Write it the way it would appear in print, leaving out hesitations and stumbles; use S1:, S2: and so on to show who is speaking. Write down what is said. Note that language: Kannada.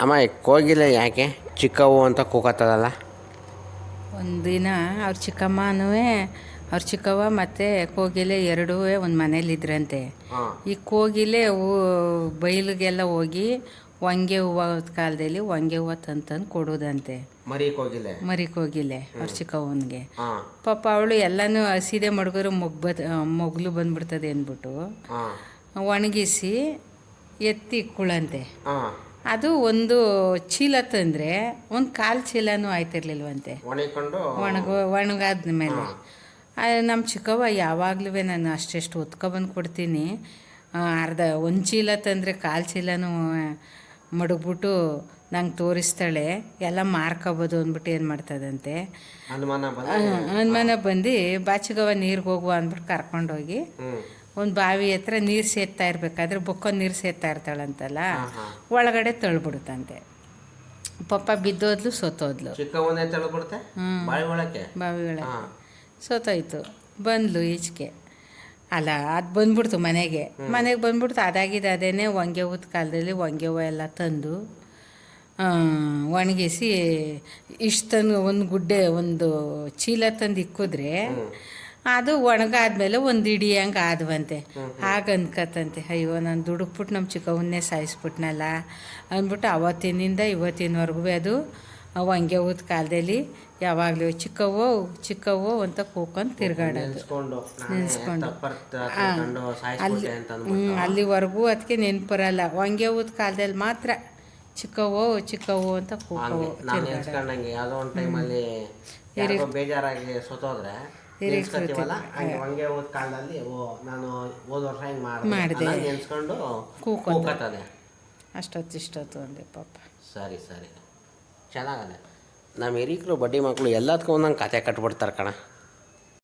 S1: ಅಮ್ಮ ಕೋಗಿಲೆ ಯಾಕೆ ಚಿಕ್ಕವು ಅಂತ ಕೂಗತ್ತದಲ್ಲ?
S2: ಒಂದಿನ ಅವ್ರ ಚಿಕ್ಕಮ್ಮನೂ ಅವ್ರ ಚಿಕ್ಕವ್ವ ಮತ್ತು ಕೋಗಿಲೆ ಎರಡೂ ಒಂದು ಮನೇಲಿದ್ರಂತೆ. ಈ ಕೋಗಿಲೆ ಬೈಲಿಗೆಲ್ಲ ಹೋಗಿ ಹೊಂಗೆ ಹೂವು ಕಾಲದಲ್ಲಿ ಹೊಂಗೆ ಹೂವು ತಂದು ಕೊಡೋದಂತೆ. ಮರಿ ಕೋಗಿಲೆ ಅವ್ರ ಚಿಕ್ಕವ್ವನಿಗೆ. ಪಾಪ ಅವಳು ಎಲ್ಲನೂ ಹಸಿದೆ ಮಡಗೋರು ಮೊಗ್ಲು ಬಂದ್ಬಿಡ್ತದೆ ಅಂದ್ಬಿಟ್ಟು ಒಣಗಿಸಿ ಎತ್ತಿ ಇಕ್ಕುಳಂತೆ. ಅದು ಒಂದು ಚೀಲ ತಂದರೆ ಒಂದು ಕಾಲು ಚೀಲನೂ ಆಯ್ತಿರ್ಲಿಲ್ವಂತೆ ಒಣಗಾದ ಮೇಲೆ. ನಮ್ಮ ಚಿಕ್ಕವ್ವ ಯಾವಾಗಲೂ ನಾನು ಅಷ್ಟೆಷ್ಟು ಹೊತ್ಕೊಬಂದು ಕೊಡ್ತೀನಿ, ಅರ್ಧ ಒಂದು ಚೀಲ ತಂದರೆ ಕಾಲು ಚೀಲನೂ ಮಡಗ್ಬಿಟ್ಟು ನಂಗೆ ತೋರಿಸ್ತಾಳೆ, ಎಲ್ಲ ಮಾರ್ಕೋಬೋದು ಅಂದ್ಬಿಟ್ಟು ಏನು ಮಾಡ್ತದಂತೆ ಅನುಮಾನ ಬಂದು ಬಾಚಿಗವ್ವ ನೀರಿಗೆ ಹೋಗುವ ಅಂದ್ಬಿಟ್ಟು ಕರ್ಕೊಂಡೋಗಿ ಒಂದು ಬಾವಿ ಹತ್ರ ನೀರು ಸೇದ್ತಾ ಇರ್ಬೇಕಾದ್ರೆ ಬೊಕ್ಕೊಂದು ನೀರು ಸೇದ್ತಾ ಇರ್ತಾಳಂತಲ್ಲ, ಒಳಗಡೆ ತಳ್ಬಿಡುತ್ತಂತೆ. ಪಾಪ ಬಿದ್ದೋದ್ಲು, ಸೋತೋದ್ಲು. ಬಾವಿ ಒಳಗೆ ಸೋತೋಯ್ತು. ಬಂದ್ಲು ಈಚೆಗೆ, ಅಲ್ಲ ಅದು ಬಂದ್ಬಿಡ್ತು ಮನೆಗೆ ಬಂದ್ಬಿಡ್ತು. ಅದಾಗಿದೆ ಅದೇನೆ ಹೊಂಗೆ ಹೂದ ಕಾಲದಲ್ಲಿ ಹೊಂಗೆ ಹೂವು ಎಲ್ಲ ತಂದು ಒಣಗಿಸಿ ಇಷ್ಟು ತಂದು ಒಂದು ಗುಡ್ಡೆ ಒಂದು ಚೀಲ ತಂದು ಇಕ್ಕಿದ್ರೆ ಅದು ಒಣಗಾದ್ಮೇಲೆ ಒಂದು ಇಡೀ ಹಂಗೆ ಆದ್ವಂತೆ. ಹಾಗೆ ಅನ್ಕತ್ತಂತೆ, ಅಯ್ಯೋ ನಾನು ದುಡುಕ್ಬಿಟ್ಟು ನಮ್ಮ ಚಿಕ್ಕವನ್ನೇ ಸಾಯಿಸ್ಬಿಟ್ನಲ್ಲ ಅಂದ್ಬಿಟ್ಟು ಅವತ್ತಿನಿಂದ ಇವತ್ತಿನವರೆಗೂ ಅದು ಹೊಂಗೆ ಹೂದ ಕಾಲದಲ್ಲಿ ಯಾವಾಗಲೂ ಚಿಕ್ಕವ್ವ ಅಂತ ಕೂಕೊಂಡು ತಿರ್ಗಾಡೋದು ನೆನೆಸ್ಕೊಂಡು. ಅಲ್ಲಿವರೆಗೂ ಅದಕ್ಕೆ ನೆನಪರಲ್ಲ. ಹೊಂಗೆ ಹೂದ ಕಾಲದಲ್ಲಿ ಮಾತ್ರ ಚಿಕ್ಕವ್ವ ಅಂತ ಕೂಗವು ಮಾಡಿದೆ. ಅಷ್ಟೊತ್ತು ಅಂದೆ ಪಾಪ.
S1: ಸರಿ ಚೆನ್ನಾಗಲ್ಲ. ನಮ್ಮ ಹಿರೀಕರು ಬಡ್ಡಿ ಮಕ್ಕಳು ಎಲ್ಲದಕ್ಕೂ ಒಂದೊಂದು ಕತೆ ಕಟ್ಬಿಡ್ತಾರೆ ಕಣ.